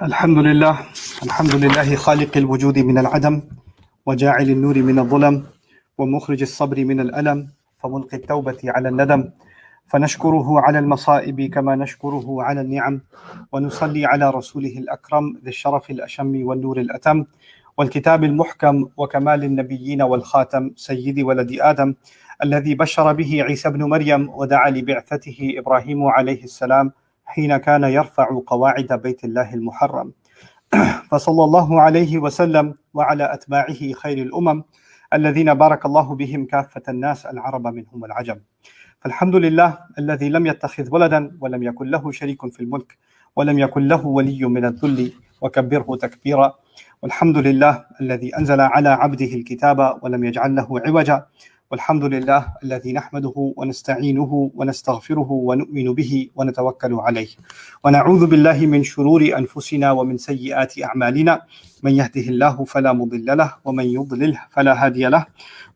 الحمد لله الحمد لله خالق الوجود من العدم وجاعل النور من الظلم ومخرج الصبر من الألم فملقي التوبة على الندم فنشكره على المصائب كما نشكره على النعم ونصلي على رسوله الأكرم ذي الشرف الأشم والنور الأتم والكتاب المحكم وكمال النبيين والخاتم سيد ولد آدم الذي بشر به عيسى بن مريم ودعا لبعثته إبراهيم عليه السلام حين كان يرفع قواعد بيت الله المحرم فصلى الله عليه وسلم وعلى أتباعه خير الأمم الذين بارك الله بهم كافة الناس العرب منهم العجم. فالحمد لله الذي لم يتخذ ولدا ولم يكن له شريك في الملك ولم يكن له ولي من الذل وكبره تكبيرا. والحمد لله الذي أنزل على عبده الكتاب ولم يجعل له عوجا. والحمد لله الذي نحمده ونستعينه ونستغفره ونؤمن به ونتوكل عليه ونعوذ بالله من شرور أنفسنا ومن سيئات أعمالنا من يهده الله فلا مضل له ومن يضلله فلا هادي له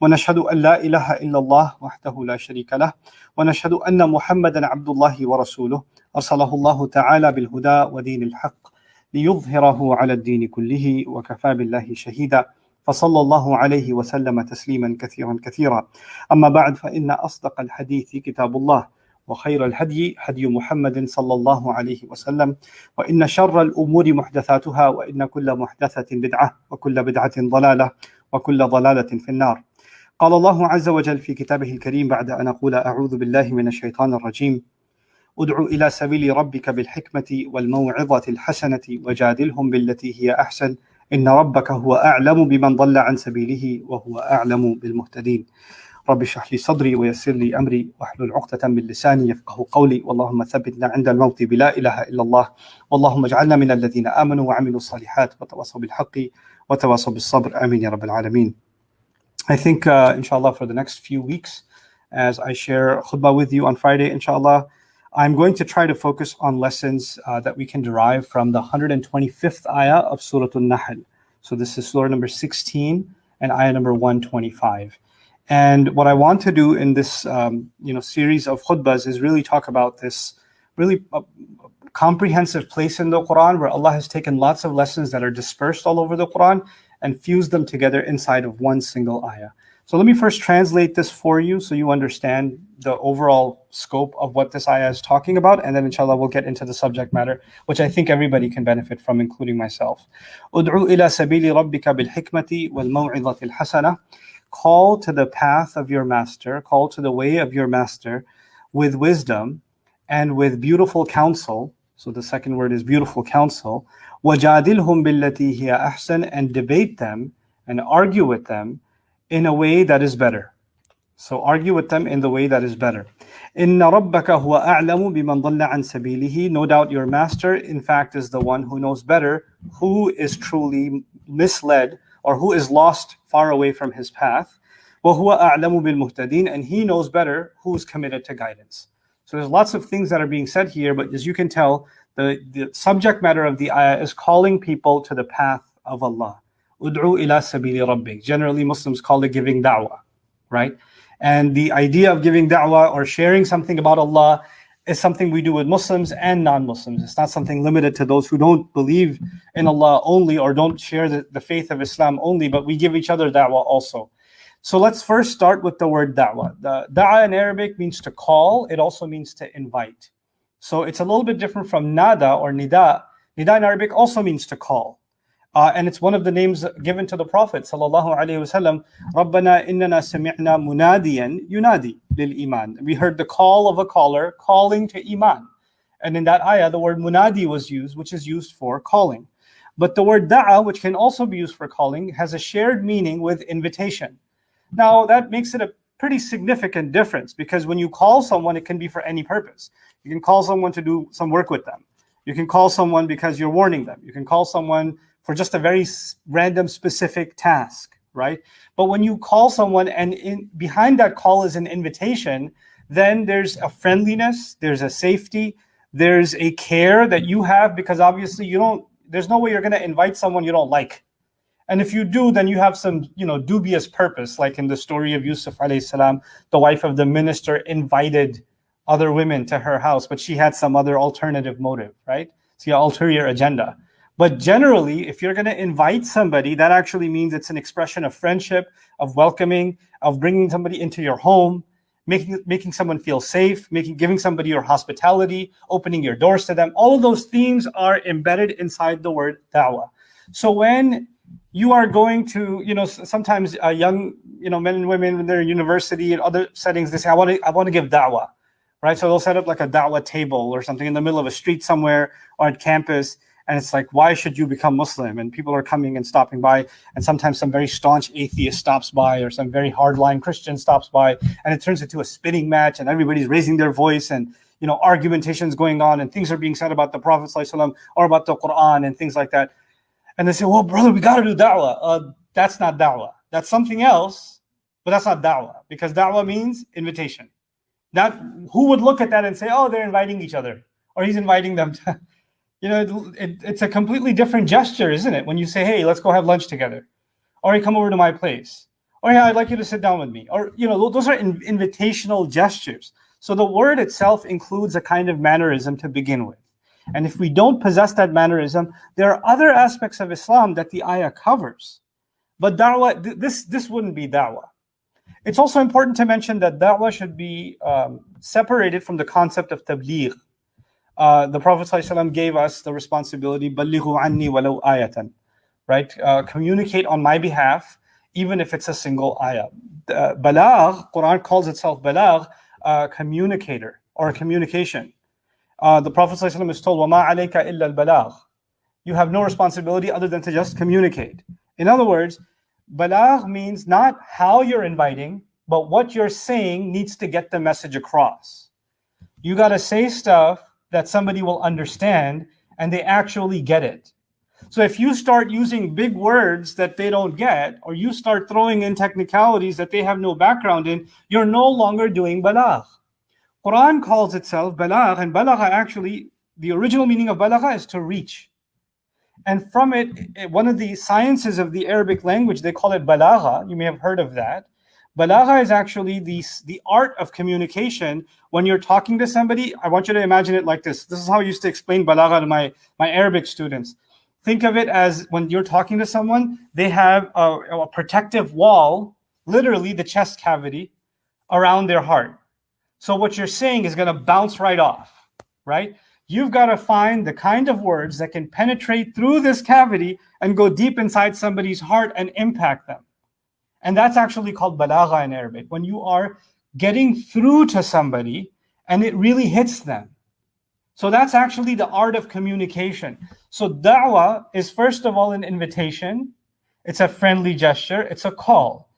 ونشهد أن لا إله إلا الله وحده لا شريك له ونشهد أن محمدا عبد الله ورسوله أرسله الله تعالى بالهدى ودين الحق ليظهره على الدين كله وكفى بالله شهيدا فصلى الله عليه وسلم تسليما كثيرا كثيرا. أما بعد فإن أصدق الحديث كتاب الله وخير الهدي هدي محمد صلى الله عليه وسلم وإن شر الأمور محدثاتها وإن كل محدثة بدعة وكل بدعة ضلالة وكل ضلالة في النار. قال الله عز وجل في كتابه الكريم بعد أن أقول أعوذ بالله من الشيطان الرجيم ادع إلى سبيل ربك بالحكمة والموعظة الحسنة وجادلهم بالتي هي أحسن إن ربك هو أعلم بمن ضل عن سبيله وهو أعلم بالمهتدين. رب اشرح لي صدري ويسر لي أمري واحلل عقدة من لساني يفقه قولي اللهم ثبتنا عند الموت بلا إله إلا الله واللهم اجعلنا من الذين آمنوا وعملوا الصالحات وتواصوا بالحق وتواصوا بالصبر آمين يا رب العالمين. I think inshallah for the next few weeks as I share khutbah with you on Friday inshallah I'm going to try to focus on lessons that we can derive from the 125th ayah of Surah An-Nahl. So this is surah number 16 and ayah number 125. And what I want to do in this series of khutbahs is really talk about this really comprehensive place in the Quran where Allah has taken lots of lessons that are dispersed all over the Quran and fused them together inside of one single ayah. So let me first translate this for you so you understand the overall scope of what this ayah is talking about, and then inshallah we'll get into the subject matter, which I think everybody can benefit from, including myself. Ud'u ila sabili rabbika bil hikmati wal maw'izati al hasana. Call to the path of your master, call to the way of your master with wisdom and with beautiful counsel. So the second word is beautiful counsel. Wajadilhum billati hiya ahsan, and debate them and argue with them in a way that is better. So argue with them in the way that is better. Inna rabbaka huwa a'lamu biman dhalla an sabilihi. No doubt your master, in fact, is the one who knows better who is truly misled or who is lost far away from his path. Wa huwa a'lamu bil muhtadin, and he knows better who is committed to guidance. So there's lots of things that are being said here, but as you can tell, the subject matter of the ayah is calling people to the path of Allah. Ud'u ila sabili rabbik. Generally, Muslims call it giving da'wah, right? And the idea of giving da'wah or sharing something about Allah is something we do with Muslims and non-Muslims. It's not something limited to those who don't believe in Allah only or don't share the faith of Islam only, but we give each other da'wah also. So let's first start with the word da'wah. The da'wah in Arabic means to call. It also means to invite. So it's a little bit different from nada or nida. Nida in Arabic also means to call. And it's one of the names given to the Prophet sallallahu alaihi wasallam. Rabbana innana sami'na munadiyan yunadi lil iman. We heard the call of a caller calling to iman. And in that ayah, the word munadi was used, which is used for calling. But the word da'a, which can also be used for calling, has a shared meaning with invitation. Now that makes it a pretty significant difference, because when you call someone, it can be for any purpose. You can call someone to do some work with them. You can call someone because you're warning them. You can call someone for just a very random specific task, right? But when you call someone and behind that call is an invitation, then there's a friendliness, there's a safety, there's a care that you have, because obviously there's no way you're gonna invite someone you don't like. And if you do, then you have some, dubious purpose, like in the story of Yusuf alayhi salam, the wife of the minister invited other women to her house, but she had some other alternative motive, right? See, an ulterior agenda. But generally, if you're going to invite somebody, that actually means it's an expression of friendship, of welcoming, of bringing somebody into your home, making someone feel safe, giving somebody your hospitality, opening your doors to them. All of those themes are embedded inside the word da'wah. So when you are going to, sometimes young, men and women when they're in university and other settings, they say, I want to give da'wah, right? So they'll set up like a da'wah table or something in the middle of a street somewhere or at campus. And it's like, why should you become Muslim? And people are coming and stopping by. And sometimes some very staunch atheist stops by, or some very hardline Christian stops by. And it turns into a spitting match, and everybody's raising their voice, and argumentations going on, and things are being said about the Prophet ﷺ or about the Quran and things like that. And they say, well, brother, we got to do da'wah. That's not da'wah. That's something else, but that's not da'wah, because da'wah means invitation. Who would look at that and say, oh, they're inviting each other, or he's inviting them to... it's a completely different gesture, isn't it? When you say, hey, let's go have lunch together. Or hey, come over to my place. Or yeah, I'd like you to sit down with me. Or, those are invitational gestures. So the word itself includes a kind of mannerism to begin with. And if we don't possess that mannerism, there are other aspects of Islam that the ayah covers. But da'wah, this wouldn't be da'wah. It's also important to mention that da'wah should be separated from the concept of tabligh. The Prophet ﷺ gave us the responsibility, بَلِّغُوا عَنِّي وَلَوْ آيَةً, right? Communicate on my behalf, even if it's a single ayah. Balagh, Quran calls itself balagh, communicator or communication. The Prophet ﷺ is told, وَمَا عَلَيْكَ إِلَّا الْبَلَاغِ. You have no responsibility other than to just communicate. In other words, balagh means not how you're inviting, but what you're saying needs to get the message across. You got to say stuff that somebody will understand and they actually get it. So if you start using big words that they don't get, or you start throwing in technicalities that they have no background in, you're no longer doing balagh. Quran calls itself balagh, and balagh actually, the original meaning of balagh is to reach. And from it, one of the sciences of the Arabic language, they call it balagha. You may have heard of that. Balagha is actually the art of communication. When you're talking to somebody, I want you to imagine it like this. This is how I used to explain balagha to my Arabic students. Think of it as when you're talking to someone, they have a protective wall, literally the chest cavity, around their heart. So what you're saying is going to bounce right off, right? You've got to find the kind of words that can penetrate through this cavity and go deep inside somebody's heart and impact them. And that's actually called balagha in Arabic, when you are getting through to somebody and it really hits them. So that's actually the art of communication. So da'wah is first of all an invitation. It's a friendly gesture. It's a call.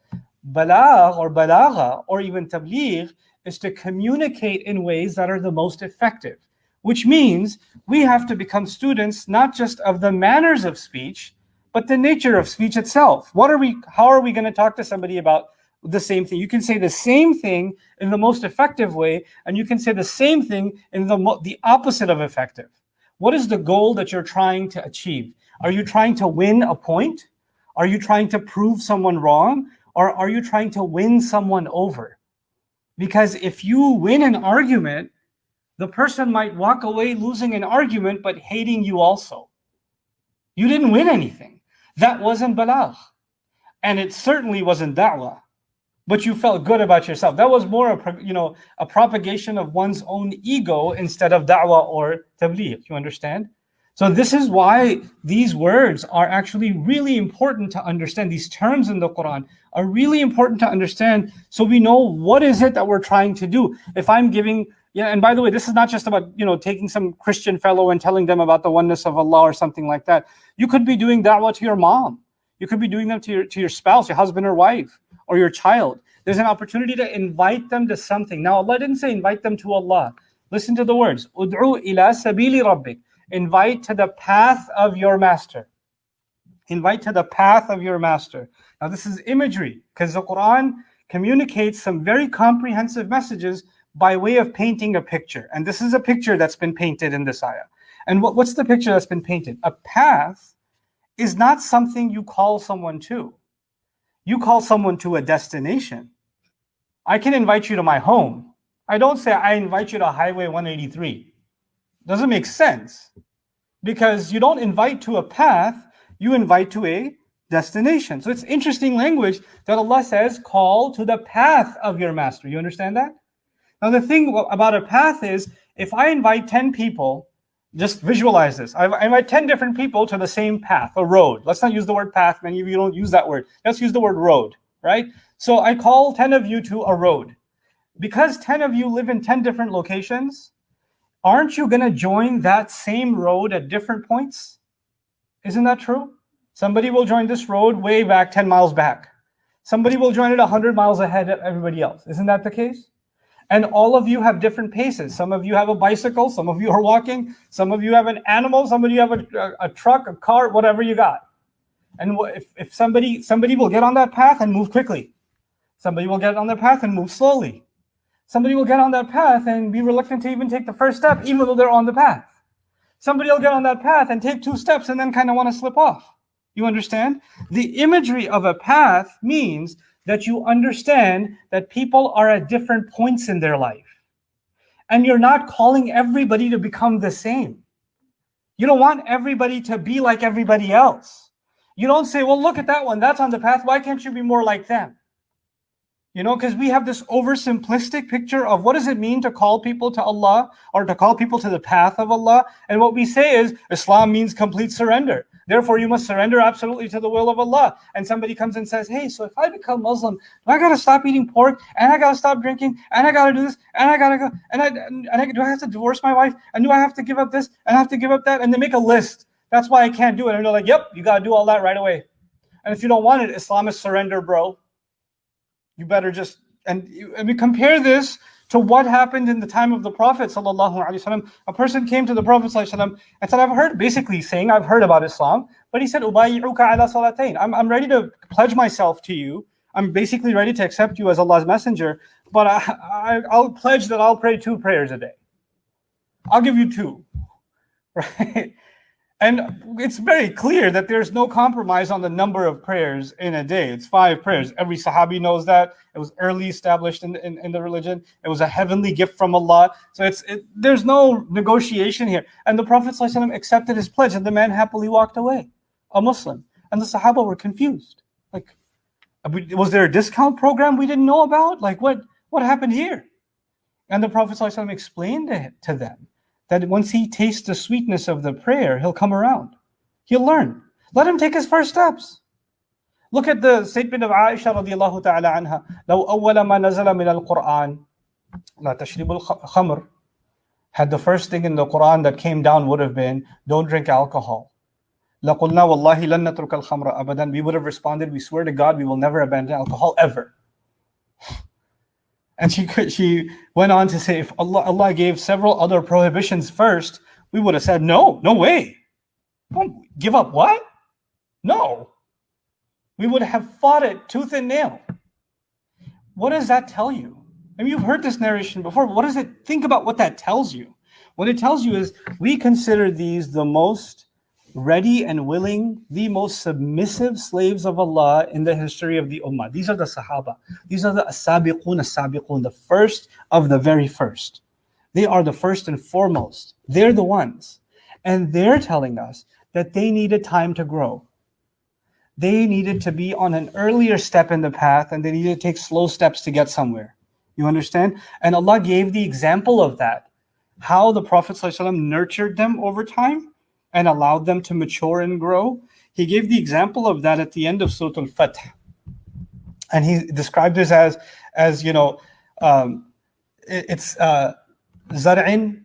Balagh or balagha or even tabligh is to communicate in ways that are the most effective, which means we have to become students not just of the manners of speech, but the nature of speech itself. How are we going to talk to somebody about the same thing? You can say the same thing in the most effective way, and you can say the same thing in the opposite of effective. What is the goal that you're trying to achieve? Are you trying to win a point? Are you trying to prove someone wrong? Or are you trying to win someone over? Because if you win an argument, the person might walk away losing an argument, but hating you also. You didn't win anything. That wasn't balagh. And it certainly wasn't da'wah. But you felt good about yourself. That was more a propagation of one's own ego instead of da'wah or tabligh. You understand? So this is why these words are actually really important to understand. These terms in the Quran are really important to understand, so we know what is it that we're trying to do. If I'm giving, and by the way, this is not just about taking some Christian fellow and telling them about the oneness of Allah or something like that. You could be doing da'wah to your mom. You could be doing them to your spouse, your husband or wife, or your child. There's an opportunity to invite them to something. Now, Allah didn't say invite them to Allah. Listen to the words. Ud'u ila sabili rabbik. Invite to the path of your master. Invite to the path of your master. Now, this is imagery, because the Quran communicates some very comprehensive messages by way of painting a picture. And this is a picture that's been painted in this ayah. And what's the picture that's been painted? A path is not something you call someone to. You call someone to a destination. I can invite you to my home. I don't say I invite you to Highway 183. Doesn't make sense. because you don't invite to a path, you invite to a destination. So it's interesting language that Allah says, call to the path of your master. You understand that? Now the thing about a path is, if I invite 10 people, just visualize this. I invite 10 different people to the same path, a road. Let's not use the word path. Many of you don't use that word. Let's use the word road, right? So I call 10 of you to a road. Because 10 of you live in 10 different locations, aren't you going to join that same road at different points? Isn't that true? Somebody will join this road way back 10 miles back. Somebody will join it 100 miles ahead of everybody else. Isn't that the case? And all of you have different paces. Some of you have a bicycle, some of you are walking, some of you have an animal, some of you have a truck, a car, whatever you got. And if somebody will get on that path and move quickly. Somebody will get on their path and move slowly. Somebody will get on that path and be reluctant to even take the first step, even though they're on the path. Somebody will get on that path and take 2 steps and then kind of want to slip off. You understand? The imagery of a path means that you understand that people are at different points in their life. And you're not calling everybody to become the same. You don't want everybody to be like everybody else. You don't say, well, look at that one, that's on the path, why can't you be more like them? You know, because we have this oversimplistic picture of what does it mean to call people to Allah or to call people to the path of Allah. And what we say is Islam means complete surrender. Therefore, you must surrender absolutely to the will of Allah. And somebody comes and says, hey, so if I become Muslim, do I got to stop eating pork? And I got to stop drinking? And I got to do this? And I got to go? Do I have to divorce my wife? And do I have to give up this? And I have to give up that? And they make a list. That's why I can't do it. And they're like, yep, you got to do all that right away. And if you don't want it, Islam is surrender, bro. You better just, and we compare this to what happened in the time of the Prophet ﷺ. A person came to the Prophet ﷺ and said, I've heard about Islam, but he said, Ubayyi'uka ala salatayn. I'm ready to pledge myself to you. I'm basically ready to accept you as Allah's messenger, but I'll pledge that I'll pray 2 prayers a day. I'll give you 2, right? And it's very clear that there's no compromise on the number of prayers in a day. It's 5 prayers. Every Sahabi knows that. It was early established in the religion. It was a heavenly gift from Allah. So there's no negotiation here. And the Prophet ﷺ accepted his pledge, and the man happily walked away, a Muslim. And the Sahaba were confused. Like, was there a discount program we didn't know about? Like, what happened here? And the Prophet ﷺ explained to them that once he tastes the sweetness of the prayer, he'll come around. He'll learn. Let him take his first steps. Look at the statement of Aisha radiallahu ta'ala anha. لَوْ أَوَّلَ مَا نَزَلَ مِنَ الْقُرْآنِ لَا تَشْرِبُ الْخَمْرِ. Had the first thing in the Quran that came down would have been, don't drink alcohol. لَقُلْنَا وَاللَّهِ لَن نَتْرُكَ الْخَمْرَ أَبَدًا. We would have responded, we swear to God, we will never abandon alcohol ever. And she went on to say, if Allah gave several other prohibitions first, we would have said, no way. Don't give up what? No. We would have fought it tooth and nail. What does that tell you? I mean, you've heard this narration before, but what does it, think about what that tells you. What it tells you is we consider these the most ready and willing, the most submissive slaves of Allah in the history of the Ummah. These are the Sahaba. These are the as-sabiqun, the first of the very first. They are the first and foremost. They're the ones. And they're telling us that they needed time to grow. They needed to be on an earlier step in the path, and they needed to take slow steps to get somewhere. You understand? And Allah gave the example of that. How the Prophet ﷺ nurtured them over time and allowed them to mature and grow. He gave the example of that at the end of Surah Al-Fath. And he described this as you know, it's zar'in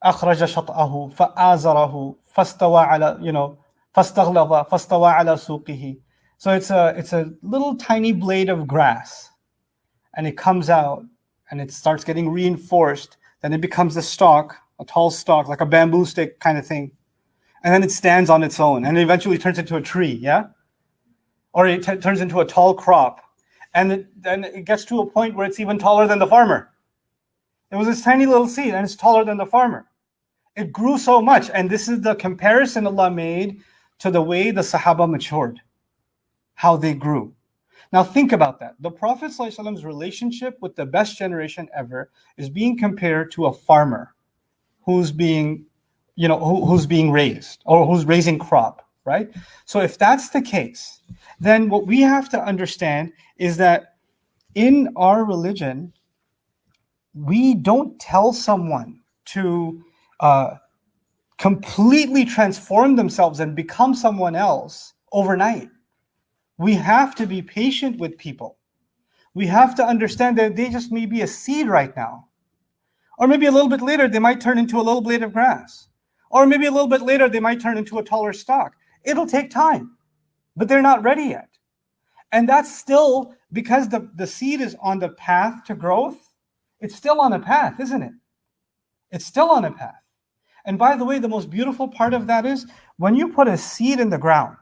akhraja shat'ahu fa'azarahu fastawa ala, you know, fastaghlaba fastawa ala suqihi. So it's a little tiny blade of grass, and it comes out and it starts getting reinforced. Then it becomes a stalk, a tall stalk, like a bamboo stick kind of thing. And then it stands on its own, and it eventually turns into a tree, yeah? Or it turns into a tall crop. And then it gets to a point where it's even taller than the farmer. It was this tiny little seed, and it's taller than the farmer. It grew so much, and this is the comparison Allah made to the way the Sahaba matured, how they grew. Now think about that. The Prophet ﷺ's relationship with the best generation ever is being compared to a farmer who's being who's being raised or who's raising crop, right? So if that's the case, then what we have to understand is that in our religion, we don't tell someone to completely transform themselves and become someone else overnight. We have to be patient with people. We have to understand that they just may be a seed right now. Or maybe a little bit later, they might turn into a little blade of grass. Or maybe a little bit later, they might turn into a taller stalk. It'll take time, but they're not ready yet. And that's still because the seed is on the path to growth. It's still on a path, isn't it? It's still on a path. And by the way, the most beautiful part of that is when you put a seed in the ground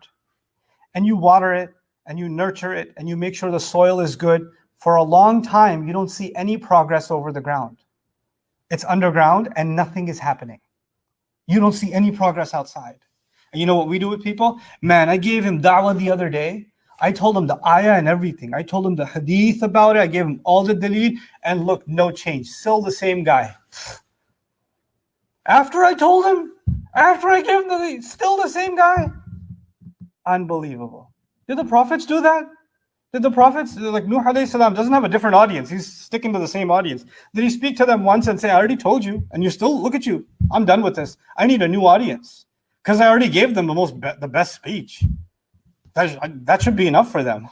and you water it and you nurture it and you make sure the soil is good, for a long time, you don't see any progress over the ground. It's underground and nothing is happening. You don't see any progress outside. And you know what we do with people? Man, I gave him da'wah the other day. I told him the ayah and everything. I told him the hadith about it. I gave him all the dalil, and look, no change. Still the same guy. After I told him, after I gave him the dalil, still the same guy. Unbelievable. Did the prophets do that? Did the prophets, like Nuh alayhi salam, doesn't have a different audience. He's sticking to the same audience. Did he speak to them once and say, I already told you, and you still, look at you. I'm done with this. I need a new audience. Because I already gave them the best speech. That should be enough for them.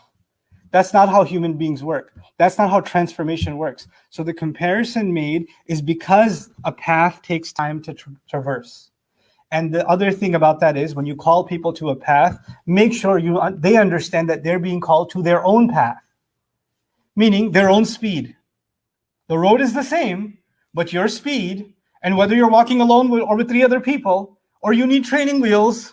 That's not how human beings work. That's not how transformation works. So the comparison made is because a path takes time to traverse. And the other thing about that is when you call people to a path, make sure they understand that they're being called to their own path, meaning their own speed. The road is the same, but your speed, and whether you're walking alone or with 3 other people, or you need training wheels,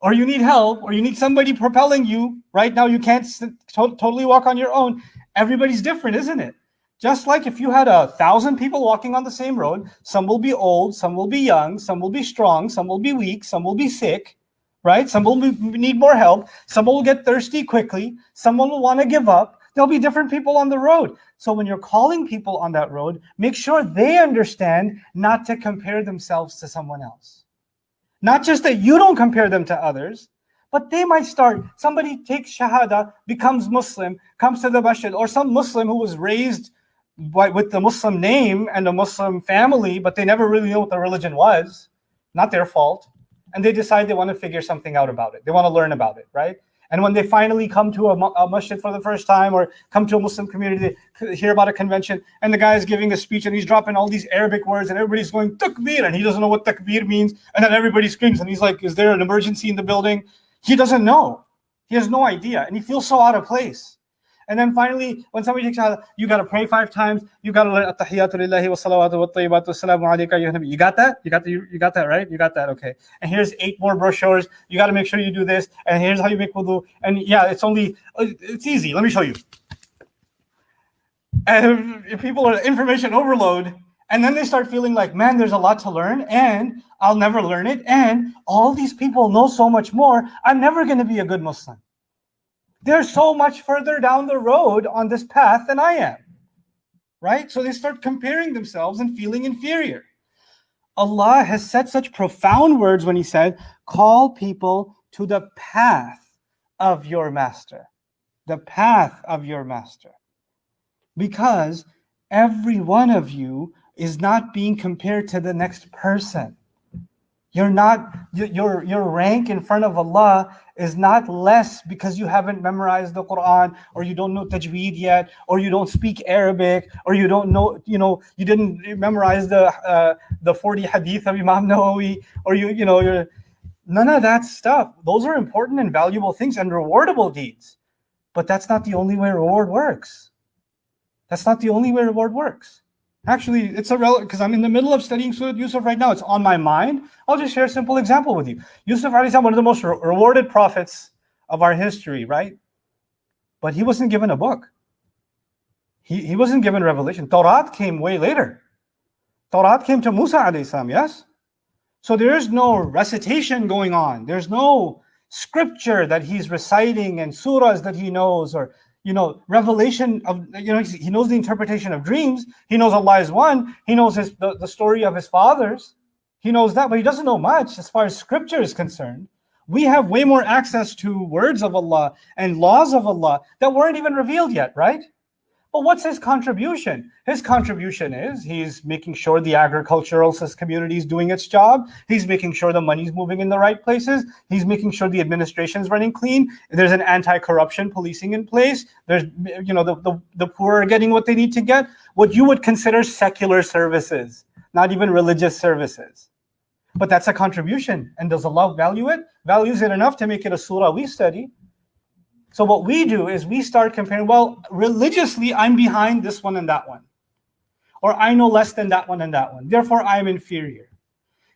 or you need help, or you need somebody propelling you. Right now, you can't totally walk on your own. Everybody's different, isn't it? Just like if you had 1,000 people walking on the same road, some will be old, some will be young, some will be strong, some will be weak, some will be sick, right? Some will need more help. Some will get thirsty quickly. Someone will want to give up. There'll be different people on the road. So when you're calling people on that road, make sure they understand not to compare themselves to someone else. Not just that you don't compare them to others, but they might start, somebody takes Shahada, becomes Muslim, comes to the masjid, or some Muslim who was raised with the Muslim name and a Muslim family, but they never really knew what the religion was, not their fault, and they decide they want to figure something out about it. They want to learn about it, right? And when they finally come to a masjid for the first time or come to a Muslim community, they hear about a convention, and the guy is giving a speech and he's dropping all these Arabic words and everybody's going, takbir, and he doesn't know what takbir means, and then everybody screams and he's like, is there an emergency in the building? He doesn't know. He has no idea, and he feels so out of place. And then finally, when somebody takes Shahada, you got to pray 5 times. You got to learn at-tahiyatu lillahi wa salawatu wa tayyibatu assalamu alayka ya nabi. You got that? You got that, right? You got that, okay. And here's 8 more brochures. You got to make sure you do this. And here's how you make wudu. And yeah, it's easy. Let me show you. And if people are information overload, and then they start feeling like, man, there's a lot to learn, and I'll never learn it. And all these people know so much more. I'm never going to be a good Muslim. They're so much further down the road on this path than I am, right? So they start comparing themselves and feeling inferior. Allah has said such profound words when He said, call people to the path of your master. The path of your master. Because every one of you is not being compared to the next person. You're not, your rank in front of Allah is not less because you haven't memorized the Quran, or you don't know tajweed yet, or you don't speak Arabic, or you don't know, you didn't memorize the 40 hadith of Imam Nawawi, or you're none of that stuff. Those are important and valuable things and rewardable deeds. But that's not the only way reward works. That's not the only way reward works. Actually, it's irrelevant because I'm in the middle of studying Surah Yusuf right now. It's on my mind. I'll just share a simple example with you. Yusuf alayhi salam, one of the most rewarded prophets of our history, right? But he wasn't given a book. He wasn't given revelation. Tawrat came way later. Tawrat came to Musa alayhi salam, yes? So there's no recitation going on. There's no scripture that he's reciting and surahs that he knows, or revelation of, he knows the interpretation of dreams. He knows Allah is one. He knows the story of his fathers. He knows that, but he doesn't know much as far as scripture is concerned. We have way more access to words of Allah and laws of Allah that weren't even revealed yet, right? But what's his contribution? His contribution is he's making sure the agricultural community is doing its job. He's making sure the money's moving in the right places. He's making sure the administration is running clean. There's an anti-corruption policing in place. There's, the poor are getting what they need to get. What you would consider secular services, not even religious services. But that's a contribution. And does Allah value it? Values it enough to make it a surah we study. So what we do is we start comparing, well, religiously, I'm behind this one and that one. Or I know less than that one and that one. Therefore, I'm inferior.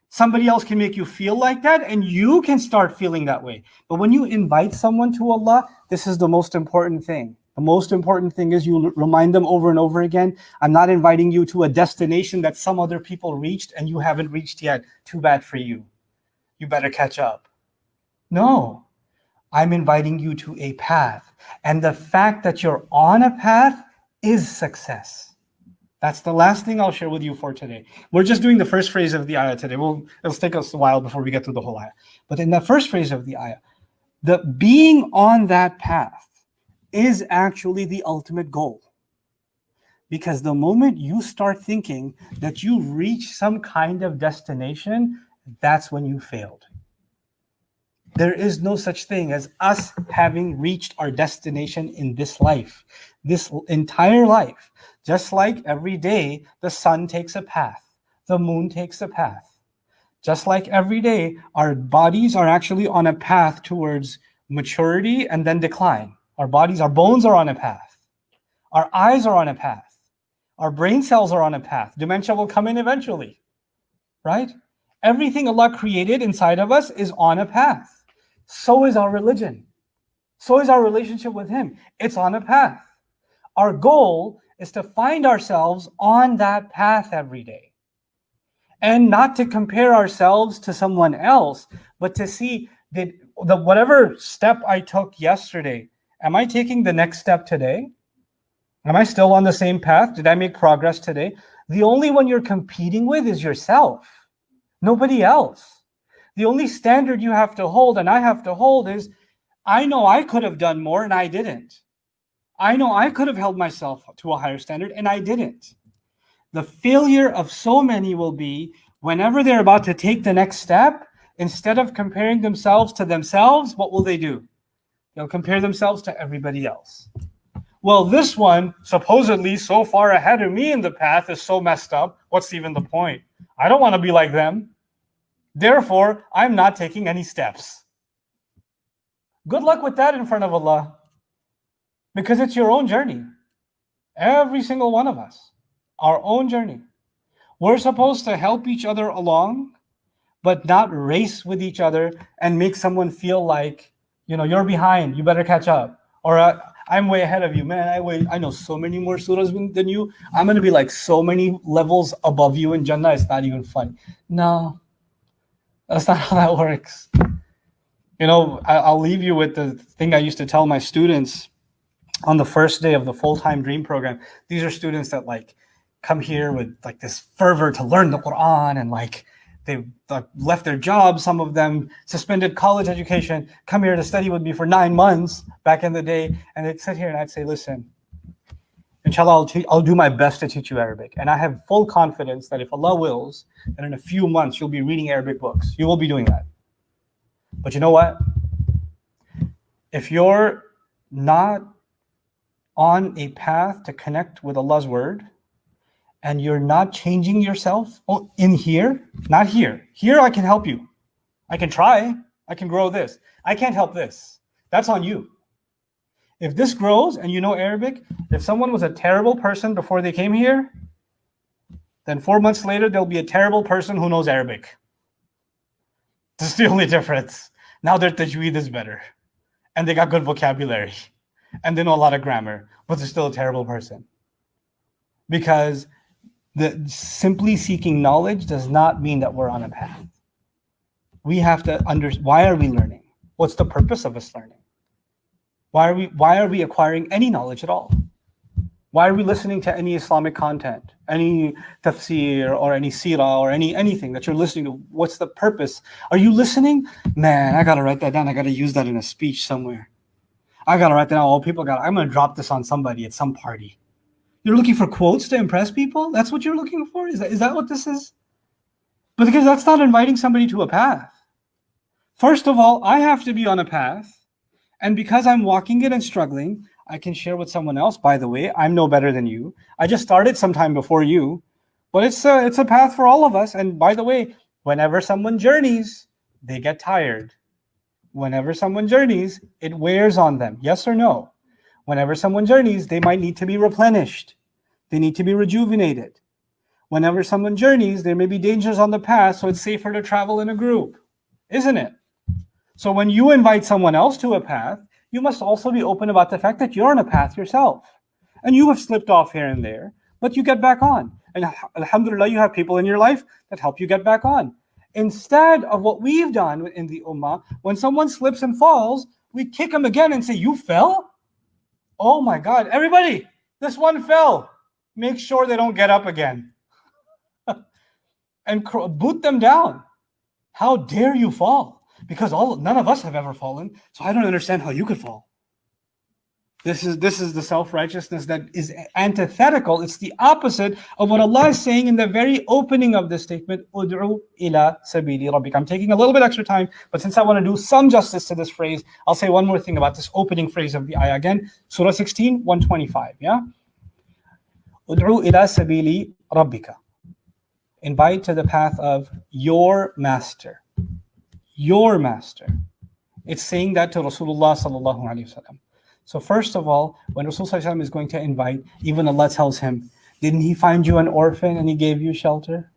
Somebody else can make you feel like that, and you can start feeling that way. But when you invite someone to Allah, this is the most important thing. The most important thing is you remind them over and over again, I'm not inviting you to a destination that some other people reached and you haven't reached yet. Too bad for you. You better catch up. No. I'm inviting you to a path. And the fact that you're on a path is success. That's the last thing I'll share with you for today. We're just doing the first phrase of the ayah today. It'll take us a while before we get through the whole ayah. But in the first phrase of the ayah, the being on that path is actually the ultimate goal. Because the moment you start thinking that you reach some kind of destination, that's when you failed. There is no such thing as us having reached our destination in this life, this entire life. Just like every day, the sun takes a path, the moon takes a path. Just like every day, our bodies are actually on a path towards maturity and then decline. Our bones are on a path. Our eyes are on a path. Our brain cells are on a path. Dementia will come in eventually, right? Everything Allah created inside of us is on a path. So is our religion. So is our relationship with Him. It's on a path. Our goal is to find ourselves on that path every day. And not to compare ourselves to someone else, but to see that whatever step I took yesterday, am I taking the next step today? Am I still on the same path? Did I make progress today? The only one you're competing with is yourself. Nobody else. The only standard you have to hold, and I have to hold, is I know I could have done more and I didn't. I know I could have held myself to a higher standard and I didn't. The failure of so many will be whenever they're about to take the next step, instead of comparing themselves to themselves, what will they do? They'll compare themselves to everybody else. Well, this one, supposedly so far ahead of me in the path, is so messed up. What's even the point? I don't want to be like them. Therefore, I'm not taking any steps. Good luck with that in front of Allah. Because it's your own journey. Every single one of us. Our own journey. We're supposed to help each other along, but not race with each other and make someone feel like, you're behind, you better catch up. Or I'm way ahead of you. Man, I know so many more surahs than you. I'm going to be like so many levels above you in Jannah, it's not even funny. No. That's not how that works. I'll leave you with the thing I used to tell my students on the first day of the full-time dream program. These are students that come here with this fervor to learn the Quran, and they've left their jobs. Some of them suspended college education, come here to study with me for 9 months back in the day. And they'd sit here and I'd say, listen, inshallah, I'll do my best to teach you Arabic. And I have full confidence that if Allah wills, that in a few months you'll be reading Arabic books. You will be doing that. But you know what? If you're not on a path to connect with Allah's word, and you're not changing yourself in here, not here. Here I can help you. I can try. I can grow this. I can't help this. That's on you. If this grows and you know Arabic, if someone was a terrible person before they came here, then 4 months later, there'll be a terrible person who knows Arabic. That's the only difference. Now their tajweed is better. And they got good vocabulary. And they know a lot of grammar. But they're still a terrible person. Because simply seeking knowledge does not mean that we're on a path. We have to understand, why are we learning? What's the purpose of us learning? Why are we acquiring any knowledge at all? Why are we listening to any Islamic content, any tafsir or any seerah or anything that you're listening to? What's the purpose? Are you listening? Man, I gotta write that down. I gotta use that in a speech somewhere. I gotta write that down. I'm gonna drop this on somebody at some party. You're looking for quotes to impress people? That's what you're looking for? Is that what this is? But because that's not inviting somebody to a path. First of all, I have to be on a path. And because I'm walking it and struggling, I can share with someone else. By the way, I'm no better than you. I just started sometime before you. But it's a path for all of us. And by the way, whenever someone journeys, they get tired. Whenever someone journeys, it wears on them. Yes or no? Whenever someone journeys, they might need to be replenished. They need to be rejuvenated. Whenever someone journeys, there may be dangers on the path, so it's safer to travel in a group. Isn't it? So when you invite someone else to a path, you must also be open about the fact that you're on a path yourself. And you have slipped off here and there, but you get back on. And alhamdulillah, you have people in your life that help you get back on. Instead of what we've done in the ummah, when someone slips and falls, we kick them again and say, you fell? Oh my God, everybody, this one fell. Make sure they don't get up again. And boot them down. How dare you fall? Because none of us have ever fallen, so I don't understand how you could fall. This is the self-righteousness that is antithetical. It's the opposite of what Allah is saying in the very opening of this statement, Ud'u ila sabili rabbika. I'm taking a little bit extra time, but since I want to do some justice to this phrase, I'll say one more thing about this opening phrase of the ayah again. Surah 16, 125. Yeah? Ud'u ila sabili rabbika. Invite to the path of your master. Your master. It's saying that to Rasulullah sallallahu alaihi wasallam. So first of all, when Rasulullah is going to invite, even Allah tells him, didn't he find you an orphan and he gave you shelter?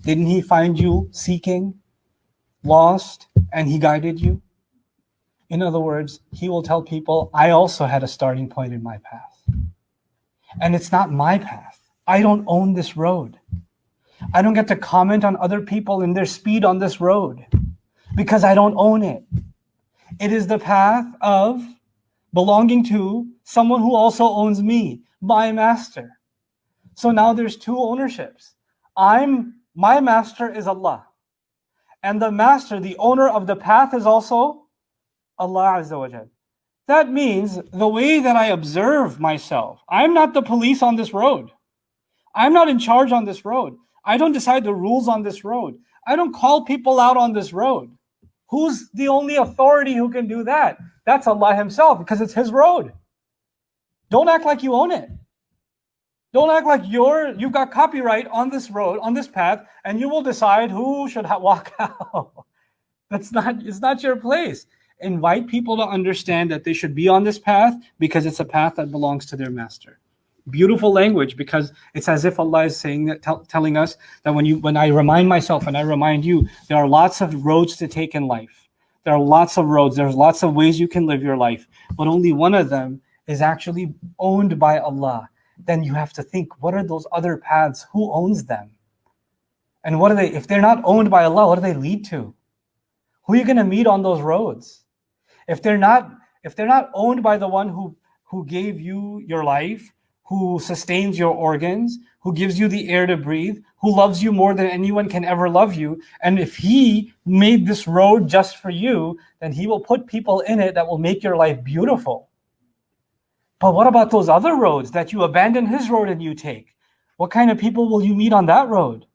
Didn't he find you seeking, lost, and he guided you? In other words, he will tell people, I also had a starting point in my path. And it's not my path. I don't own this road. I don't get to comment on other people and their speed on this road because I don't own it. It is the path of belonging to someone who also owns me, my master. So now there's two ownerships. My master is Allah. And the master, the owner of the path is also Allah Azza wa Jal. That means the way that I observe myself, I'm not the police on this road. I'm not in charge on this road. I don't decide the rules on this road. I don't call people out on this road. Who's the only authority who can do that? That's Allah Himself, because it's His road. Don't act like you own it. Don't act like you've got copyright on this road, on this path, and you will decide who should walk out. It's not your place. Invite people to understand that they should be on this path because it's a path that belongs to their master. Beautiful language, because it's as if Allah is saying that, telling us that when I remind myself and I remind you, there are lots of roads to take in life. There are lots of roads. There's lots of ways you can live your life, but only one of them is actually owned by Allah. Then you have to think, what are those other paths? Who owns them? And what are they? If they're not owned by Allah, what do they lead to? Who are you going to meet on those roads? If they're not owned by the one who gave you your life, who sustains your organs, who gives you the air to breathe, who loves you more than anyone can ever love you, and if He made this road just for you, then He will put people in it that will make your life beautiful. But what about those other roads that you abandon His road and you take? What kind of people will you meet on that road?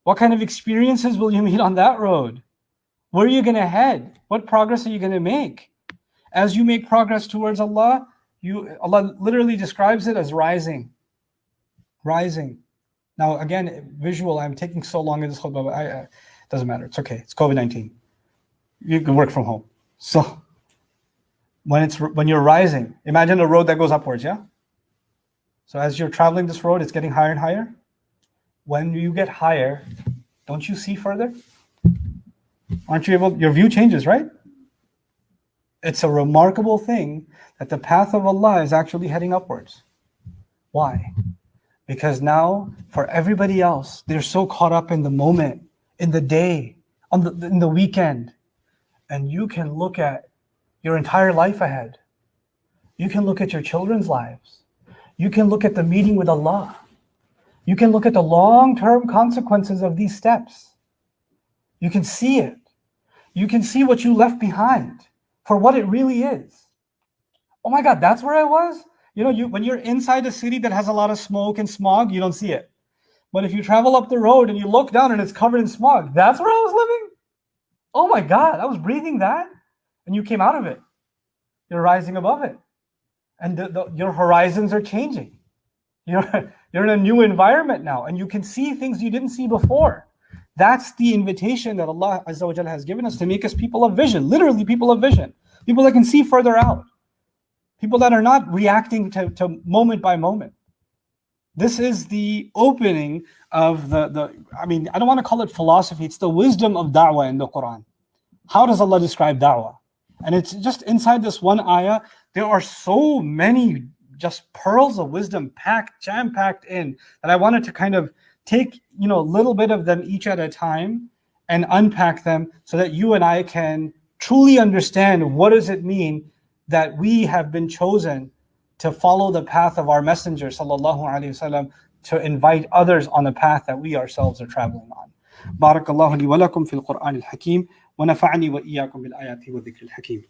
What kind of experiences will you meet on that road? Where are you going to head? What progress are you going to make? As you make progress towards Allah, Allah literally describes it as rising. Rising. Now, again, visual, I'm taking so long in this khutbah, but it doesn't matter. It's okay. It's COVID-19. You can work from home. So when you're rising, imagine a road that goes upwards, yeah? So as you're traveling this road, it's getting higher and higher. When you get higher, don't you see further? Aren't you able, your view changes, right? It's a remarkable thing that the path of Allah is actually heading upwards. Why? Because now, for everybody else, they're so caught up in the moment, in the day, in the weekend. And you can look at your entire life ahead. You can look at your children's lives. You can look at the meeting with Allah. You can look at the long-term consequences of these steps. You can see it. You can see what you left behind for what it really is. Oh my God, that's where I was? When you're inside a city that has a lot of smoke and smog, you don't see it. But if you travel up the road and you look down and it's covered in smog, that's where I was living? Oh my God, I was breathing that? And you came out of it. You're rising above it. And your horizons are changing. You're in a new environment now, and you can see things you didn't see before. That's the invitation that Allah Azza wa Jalla has given us, to make us people of vision, literally people of vision, people that can see further out, people that are not reacting to moment by moment. This is the opening of I don't want to call it philosophy, it's the wisdom of da'wah in the Quran. How does Allah describe da'wah? And it's just inside this one ayah, there are so many just pearls of wisdom jam-packed in, that I wanted to kind of take a little bit of them each at a time and unpack them, so that you and I can truly understand what does it mean that we have been chosen to follow the path of our Messenger sallallahu alaihi wasallam, to invite others on the path that we ourselves are traveling on. Barakallahu li wa lakum fil Qur'an al-Hakim wa nafa'ani wa iyyakum bil ayati wa dhikr al-Hakim.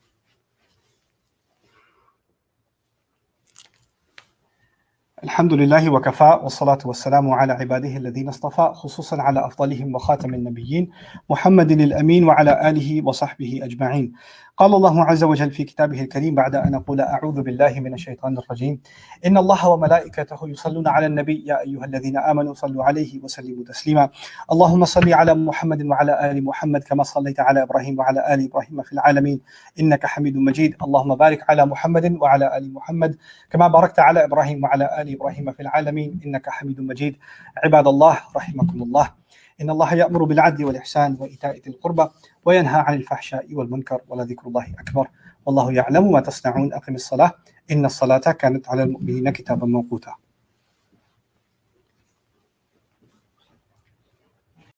الحمد لله وكفى والصلاة والسلام على عباده الذين اصطفى خصوصا على أفضلهم وخاتم النبيين محمد الأمين وعلى آله وصحبه أجمعين. قال الله عز وجل في كتابه الكريم بعد أن أقول أعوذ بالله من الشيطان الرجيم إن الله وملائكته يصلون على النبي يا أيها الذين آمنوا صلوا عليه وسلموا تسليما اللهم صل على محمد وعلى آل محمد كما صليت على إبراهيم وعلى آل إبراهيم في العالمين إنك حميد مجيد اللهم بارك على محمد وعلى آل محمد كما باركت على إبراهيم وعلى آل إبراهيم في العالمين إنك حميد مجيد. عباد الله رحمكم الله، إن الله يأمر بالعدل والإحسان وإيتاء ذي القربى وينهى عن الفحشاء والمنكر ولذكر الله أكبر والله يعلم ما تصنعون. أقم الصلاة إن الصلاة كانت على المؤمنين كتابا موقوتا.